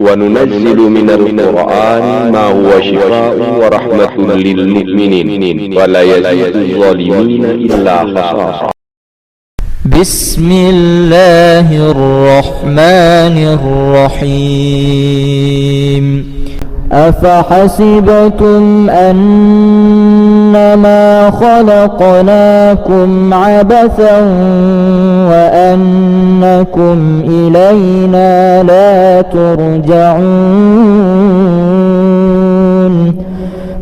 وننزل من القرآن ما هو شفاء ورحمة للمؤمنين ولا يزيد الظالمين إلا خسارا. بسم الله الرحمن الرحيم. أفحسبتم أنما خلقناكم عبثا وأنكم إلينا لا ترجعون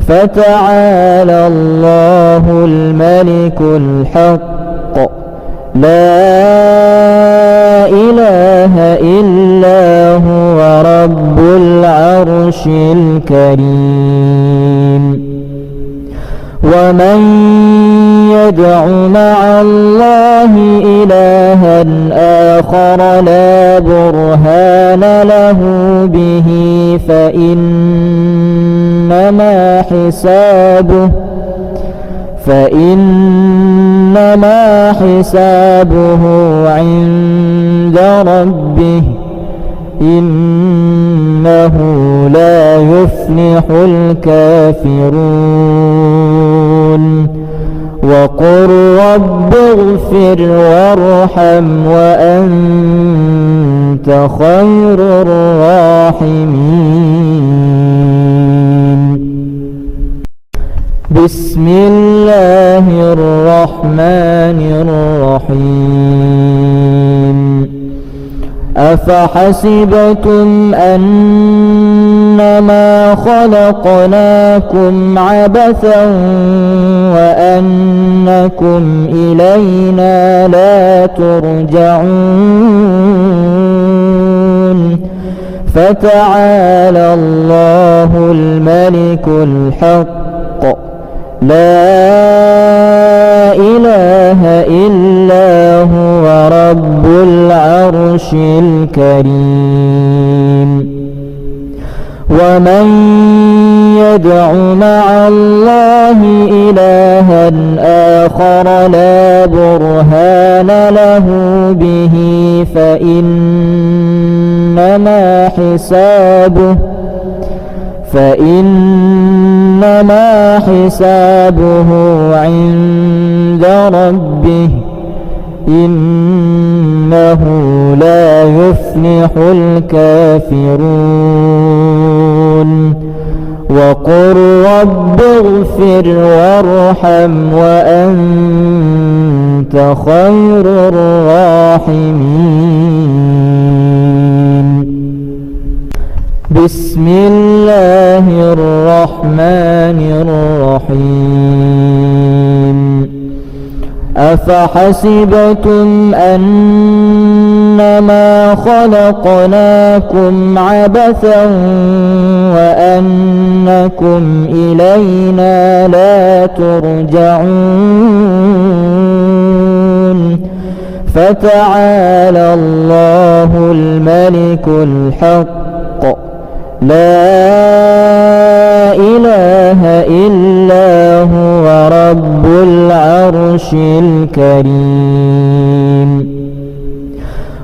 فتعالى الله الملك الحق لا إله إلا هو رب العرش الكريم. ومن يدع مع الله إلها آخر لا برهان له به فإنما حسابه عند ربه إنه لا يفلح الكافرون. وقل رب اغفر وارحم وأنت خير الراحمين. بسم الله الرحمن الرحيم. أفحسبتم أنما خلقناكم عبثا وأنكم إلينا لا ترجعون فتعالى الله الملك الحق لا إله إلا هو رب العرش الكريم. ومن يدع مع الله إلها آخر لا برهان له به فإنما حسابه عند ربه إنه لا يفلح الكافرون. وقل رب اغفر وارحم وأنت خير الراحمين. بسم الله الرحمن الرحيم. أفحسبتم أنما خلقناكم عبثا وأنكم إلينا لا ترجعون فتعالى الله الملك الحق لا إله إلا هو رب العرش الكريم.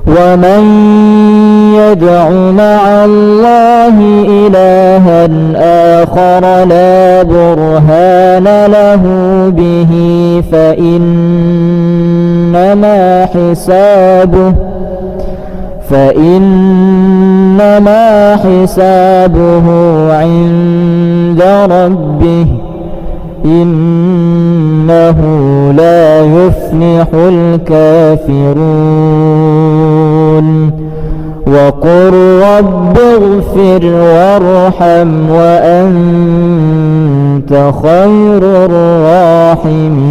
ومن يدع مع الله إلها آخر لا برهان له به فإنما حسابه عند ربه إنه لا يفلح الكافرون. وقل رب اغفر وارحم وأنت خير الراحمين.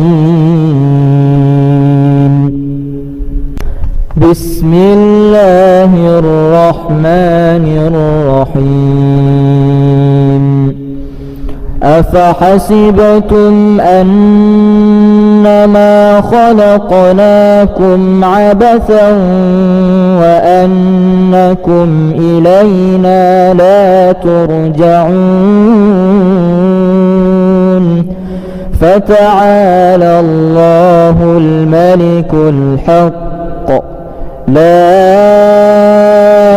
بسم الله الرحمن الرحيم. أفحسبتم أنما خلقناكم عبثا وأنكم إلينا لا ترجعون فتعالى الله الملك الحق لا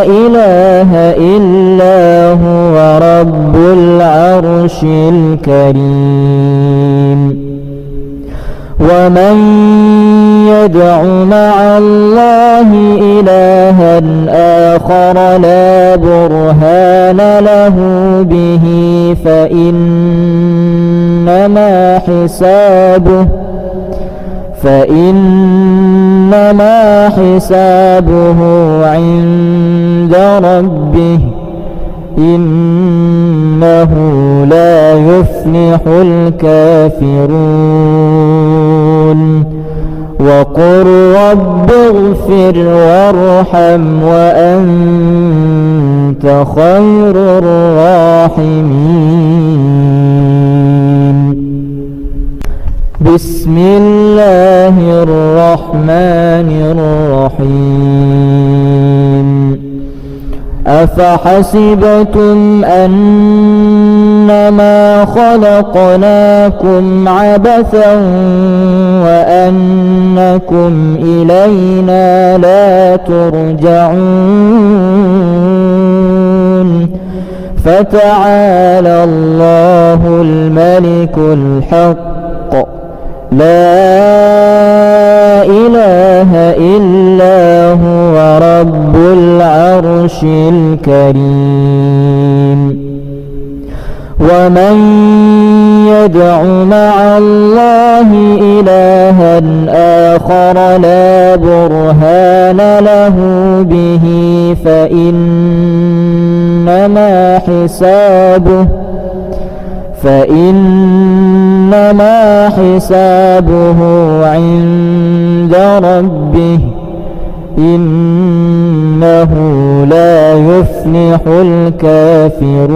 إله إلا هو رب العرش الكريم. ومن يدع مع الله إلها آخر لا برهان له به فإنما حسابه عند ربه إنه لا يفلح الكافرون. وقل رب اغفر وارحم وأنت خير الراحمين. بسم الله الرحمن الرحيم. أفحسبتم أنما خلقناكم عبثا وأنكم إلينا لا ترجعون. فتعالى الله الملك الحق لا إله إلا هو رب العرش الكريم. ومن يدع مع الله إلها آخر لا برهان له به فإنما حسابه عند ربه إنه لا يفلح الكافرون.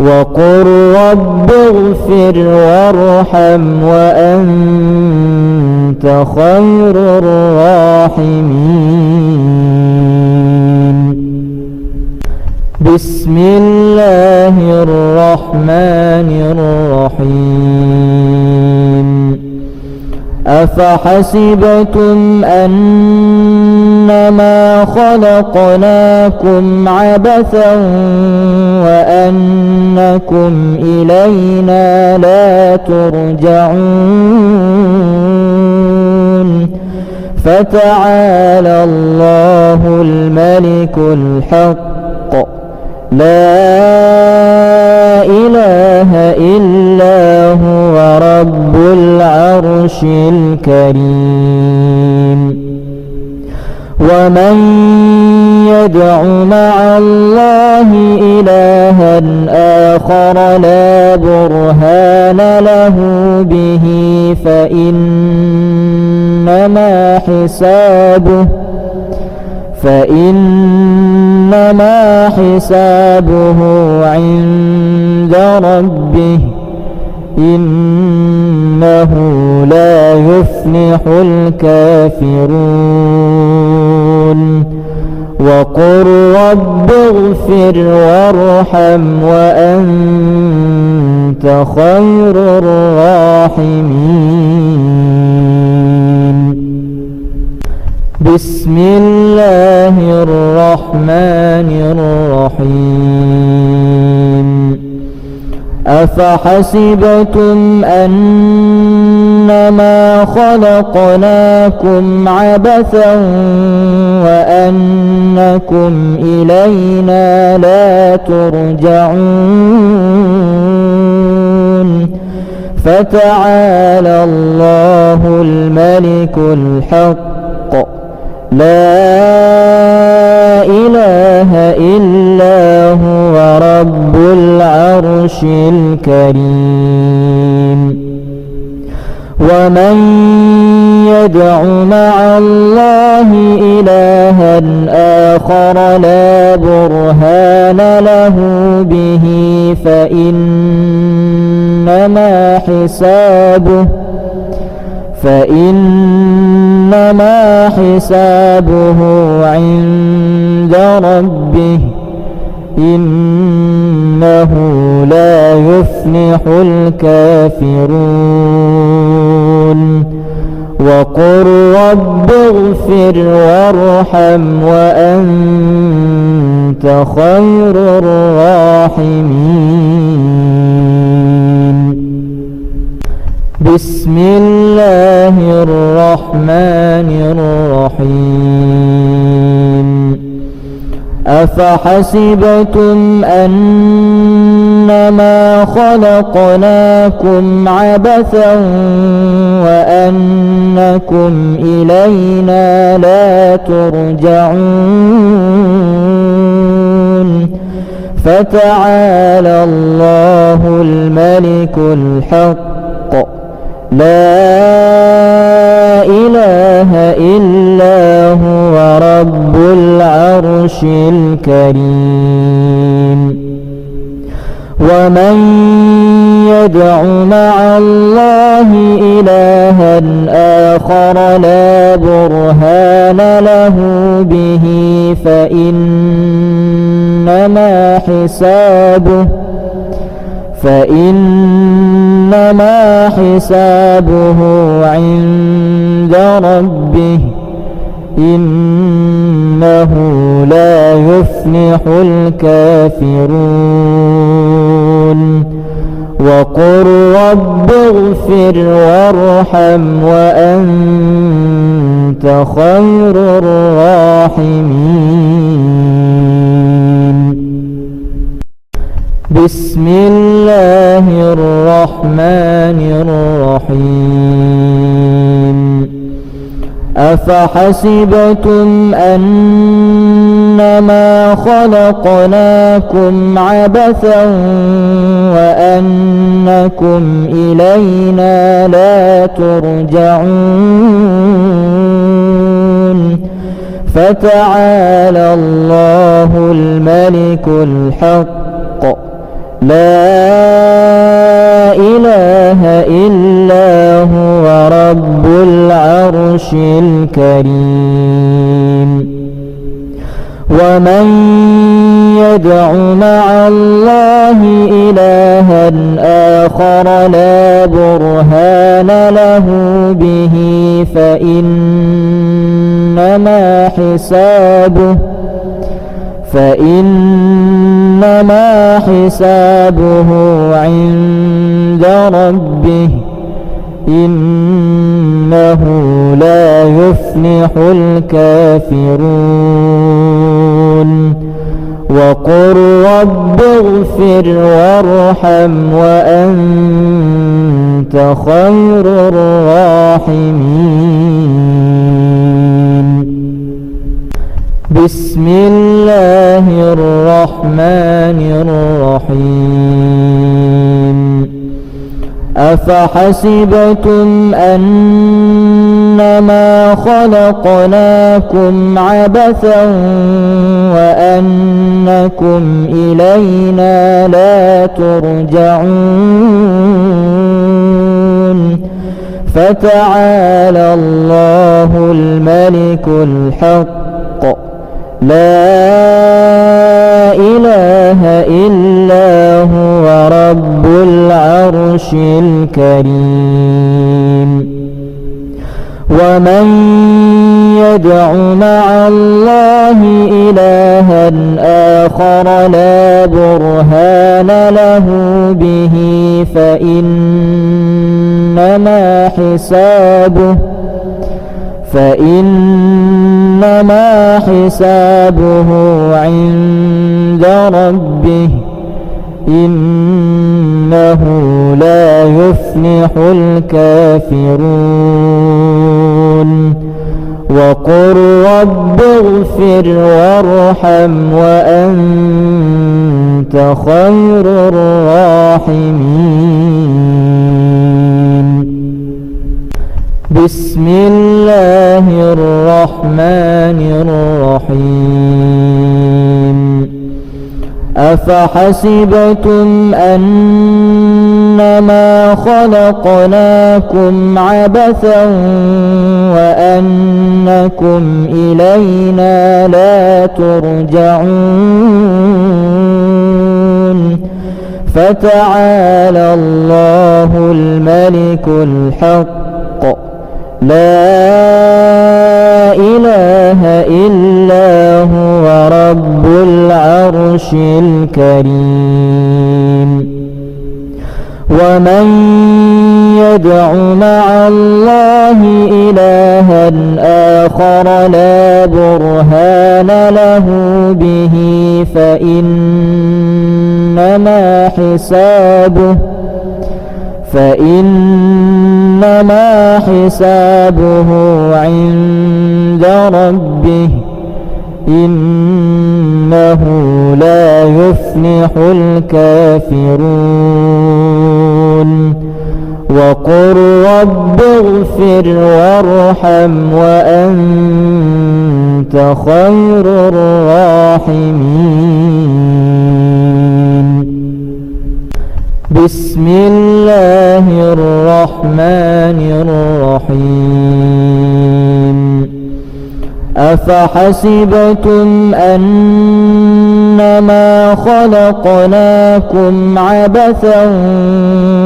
وقل رب اغفر وارحم وأنت خير الراحمين. بسم الله الرحمن الرحيم. أفحسبتم أنما خلقناكم عبثا وأنكم إلينا لا ترجعون. فتعالى الله الملك الحق لا إله إلا هو رب العرش الكريم. ومن يدع مع الله إلها آخر لا برهان له به فإنما حسابه عند ربه إنه لا يفلح الكافرون. وقل رب اغفر وارحم وأنت خير الراحمين. بسم الله الرحمن الرحيم. أفحسبتم أنما خلقناكم عبثا وأنكم إلينا لا ترجعون. فتعالى الله الملك الحق لا إله إلا هو رب العرش الكريم. ومن يدع مع الله إلها آخر لا برهان له به فإنما حسابه عند ربه إنه لا يفلح الكافرون. وقل رب اغفر وارحم وأنت خير الراحمين. بسم الله الرحمن الرحيم. أفحسبتم أنما خلقناكم عبثا وأنكم إلينا لا ترجعون؟ فتعالى الله الملك الحق لا إله إلا هو رب العرش الكريم. ومن يدع مع الله إلها آخر لا برهان له به فإنما حسابه عند ربه إنه لا يفلح الكافرون. وقل رب اغفر وارحم وأنت خير الراحمين. بسم الله الرحمن الرحيم. أفحسبتم أنما خلقناكم عبثا وأنكم إلينا لا ترجعون؟ فتعالى الله الملك الحق لا إله إلا هو رب العرش الكريم. ومن يدع مع الله إلها آخر لا برهان له به فإنما حسابه عند ربه إنه لا يفلح الكافرون. وقل رب اغفر وارحم وأنت خير الراحمين. بسم الله الرحمن الرحيم. أفحسبتم أنما خلقناكم عبثا وأنكم إلينا لا ترجعون؟ فتعالى الله الملك الحق لا إله إلا هو رب العرش الكريم. ومن يدع مع الله إلها آخر لا برهان له به فإنما حسابه عند ربه إنه لا يفلح الكافرون. وقل رب اغفر وارحم وأنت خير الراحمين. بسم الله الرحمن الرحيم. أفحسبتم أنما خلقناكم عبثا وأنكم إلينا لا ترجعون؟ فتعالى الله الملك الحق لا إله إلا هو رب العرش الكريم. ومن يدع مع الله إلها آخر لا برهان له به فإنما حسابه عند ربه إنه لا يفلح الكافرون. وقل رب اغفر وارحم وأنت خير الراحمين. بسم الله الرحمن الرحيم. أفحسبتم أنما خلقناكم عبثا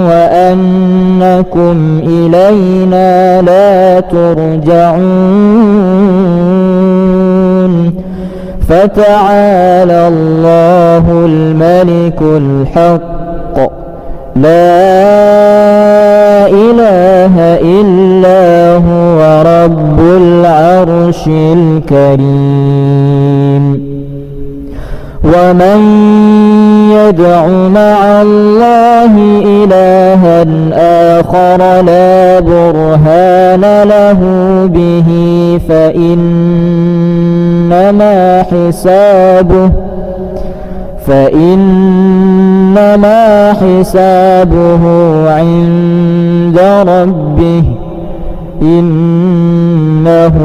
وأنكم إلينا لا ترجعون. فتعالى الله الملك الحق لا إله إلا هو رب العرش الكريم. ومن يدع مع الله إلها آخر لا برهان له به فإنما حسابه عند ربه إنه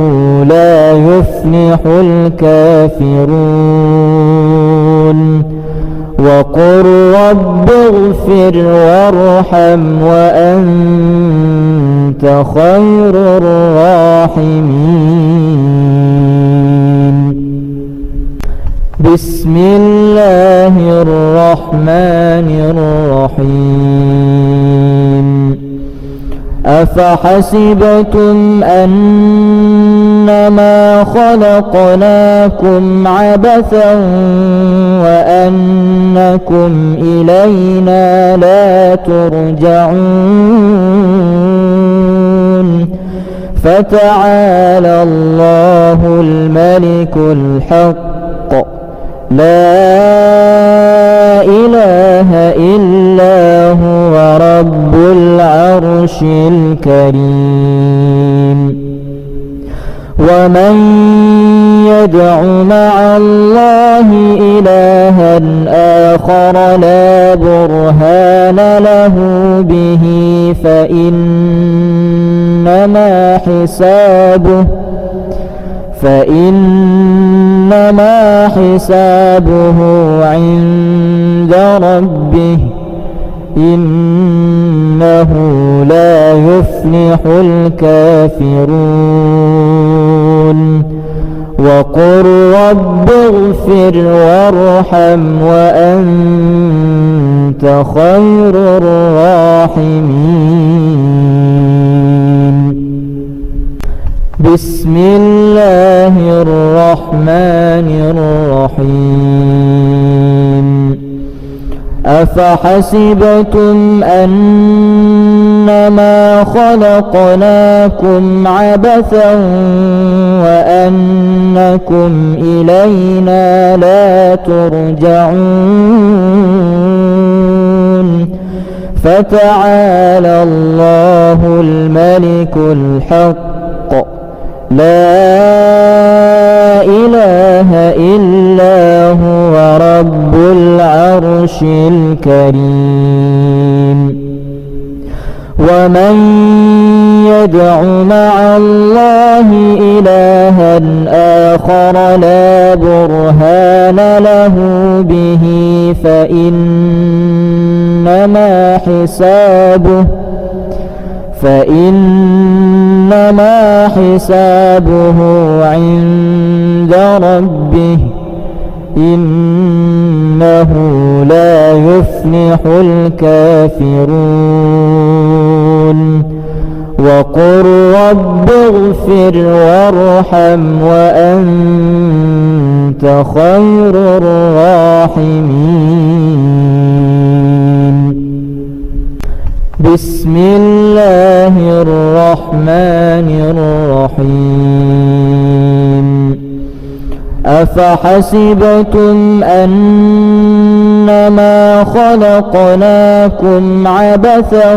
لا يفلح الكافرون. وقل رب اغفر وارحم وأنت خير الراحمين. بسم الله الرحمن الرحيم. أفحسبتم أنما خلقناكم عبثا وأنكم إلينا لا ترجعون. فتعالى الله الملك الحق لا إله إلا هو رب العرش الكريم. ومن يدع مع الله إلها آخر لا برهان له به فإنما حسابه عند ربه إنه لا يفلح الكافرون. وقل رب اغفر وارحم وأنت خير الراحمين. بسم الله الرحمن الرحيم. أفحسبتم أنما خلقناكم عبثا وأنكم إلينا لا ترجعون. فتعالى الله الملك الحق لا إله إلا هو رب العرش الكريم. ومن يدع مع الله إلها آخر لا برهان له به فإنما حسابه عند ربه إنه لا يفلح الكافرون. وقل رب اغفر وارحم وأنت خير الراحمين. بسم الله الرحمن الرحيم. أفحسبتم أنما خلقناكم عبثا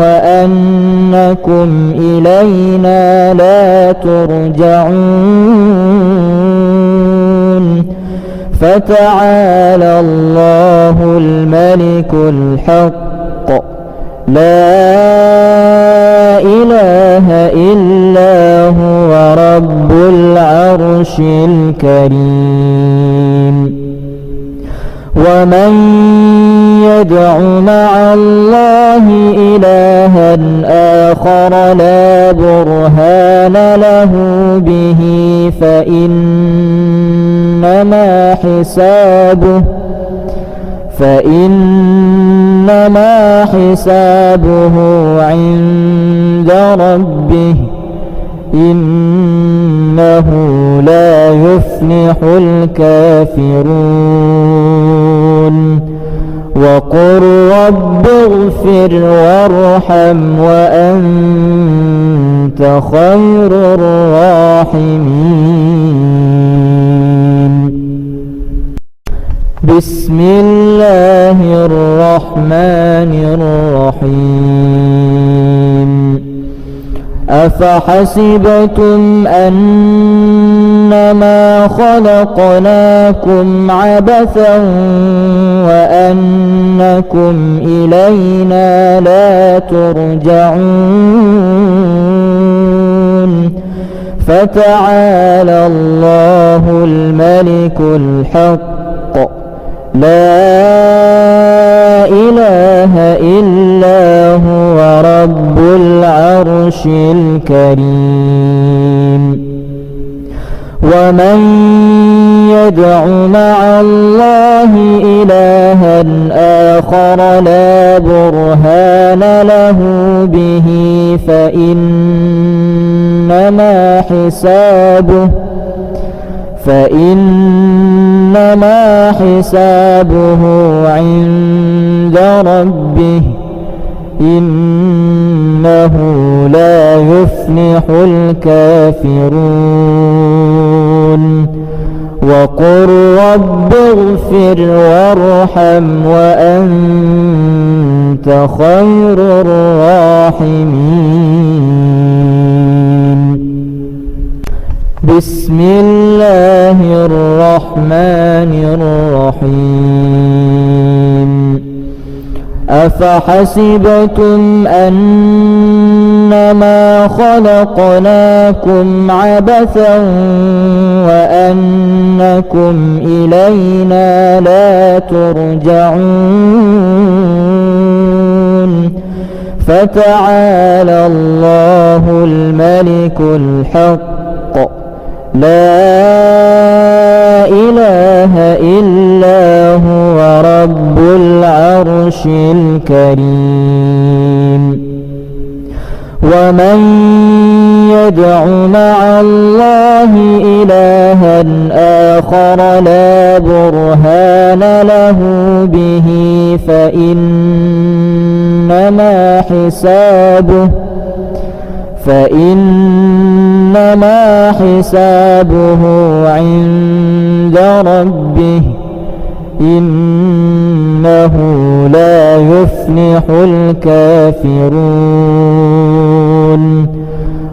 وأنكم إلينا لا ترجعون. فتعالى الله الملك الحق لا إله إلا هو رب العرش الكريم. ومن يدع مع الله إلها آخر لا برهان له به فإنما حسابه عند ربه إنه لا يفلح الكافرون. وقل رب اغفر وارحم وأنت خير الراحمين. بسم الله الرحمن الرحيم. أفحسبتم أنما خلقناكم عبثا وأنكم إلينا لا ترجعون. فتعالى الله الملك الحق لا إله إلا هو رب العرش الكريم. ومن يدع مع الله إلها آخر لا برهان له به فإنما حسابه عند ربه إنه لا يفلح الكافرون. وقل رب اغفر وارحم وأنت خير الراحمين. بسم الله الرحمن الرحيم. أفحسبتم أنما خلقناكم عبثا وأنكم إلينا لا ترجعون. فتعالى الله الملك الحق لا إله إلا هو رب العرش الكريم. ومن يدع مع الله إلها آخر لا برهان له به فإنما حسابه عند ربه إنه لا يفلح الكافرون.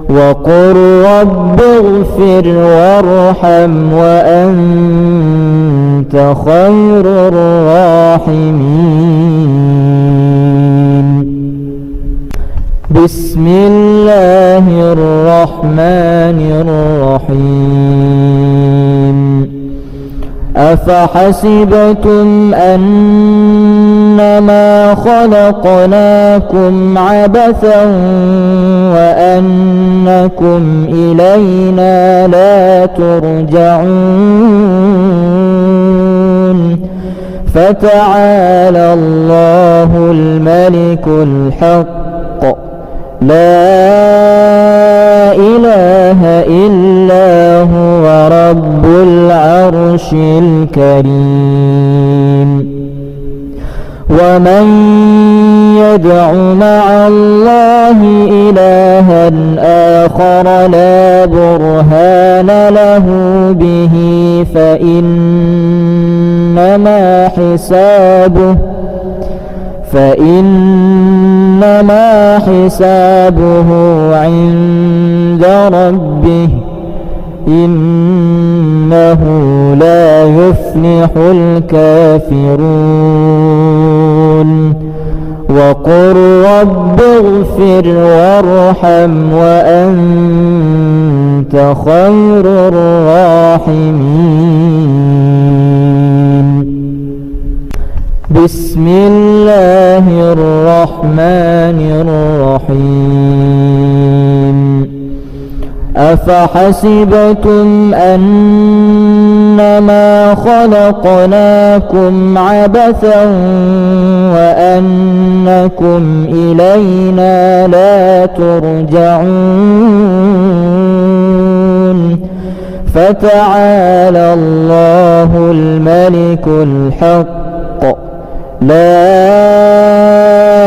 وقل رب اغفر وارحم وأنت خير الراحمين. بسم الله الرحمن الرحيم. أفحسبتم أنما خلقناكم عبثا وأنكم إلينا لا ترجعون. فتعالى الله الملك الحق لا إله إلا هو رب العرش الكريم. ومن يدع مع الله إلها آخر لا برهان له به فإنما حسابه عند ربه إنه لا يفلح الكافرون. وقل رب اغفر وارحم وأنت خير الراحمين. بسم الله الرحمن الرحيم. أفحسبتم أنما خلقناكم عبثا وأنكم إلينا لا ترجعون. فتعالى الله الملك الحق لا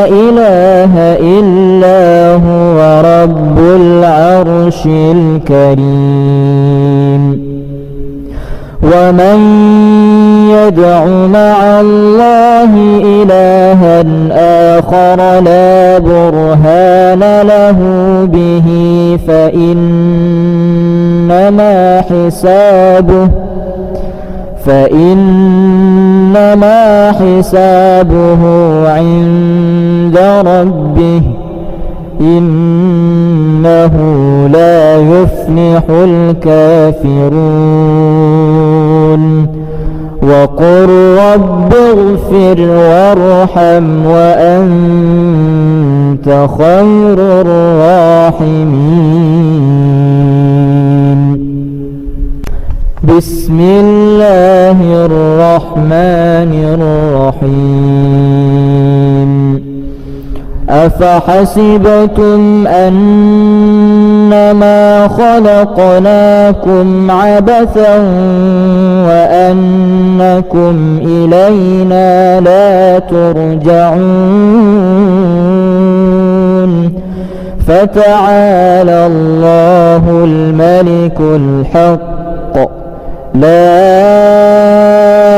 إله إلا هو رب العرش الكريم. ومن يدع مع الله إلها آخر لا برهان له به فإنما حسابه عند ربه إنه لا يفلح الكافرون. وقل رب اغفر وارحم وأنت خير الراحمين. بسم الله الرحمن الرحيم. أفحسبتم أنما خلقناكم عبثا وأنكم إلينا لا ترجعون. فتعالى الله الملك الحق لا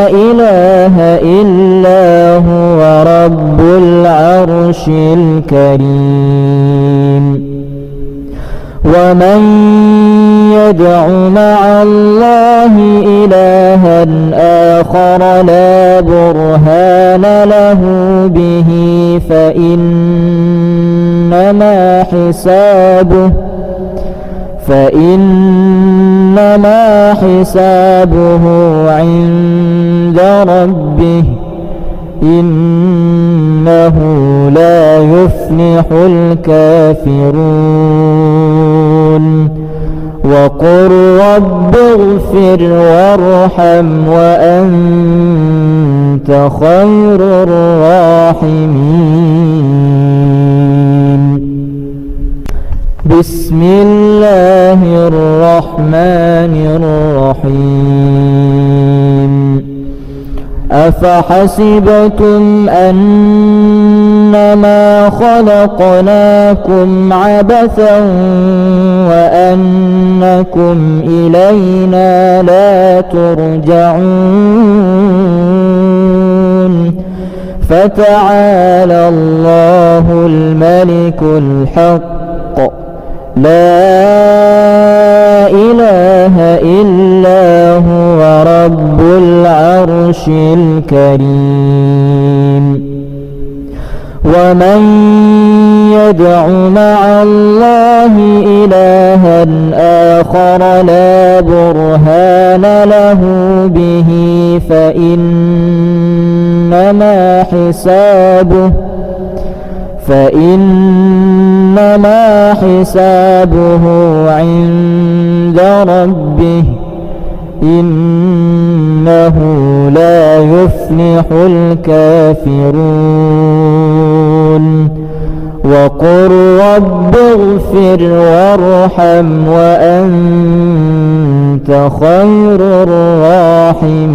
إله إلا هو رب العرش الكريم. ومن يدع مع الله إلها آخر لا برهان له به فإنما حسابه عند ربه إنه لا يفلح الكافرون. وقل رب اغفر وارحم وأنت خير الراحمين. بسم الله الرحمن الرحيم. أفحسبتم أنما خلقناكم عبثا وأنكم إلينا لا ترجعون. فتعالى الله الملك الحق لا إله إلا هو رب العرش الكريم. ومن يدع مع الله إلها آخر لا برهان له به فإنما حسابه عند ربه إنه لا يفلح الكافرون. وقل رب اغفر وارحم وأنت خير الراحمين.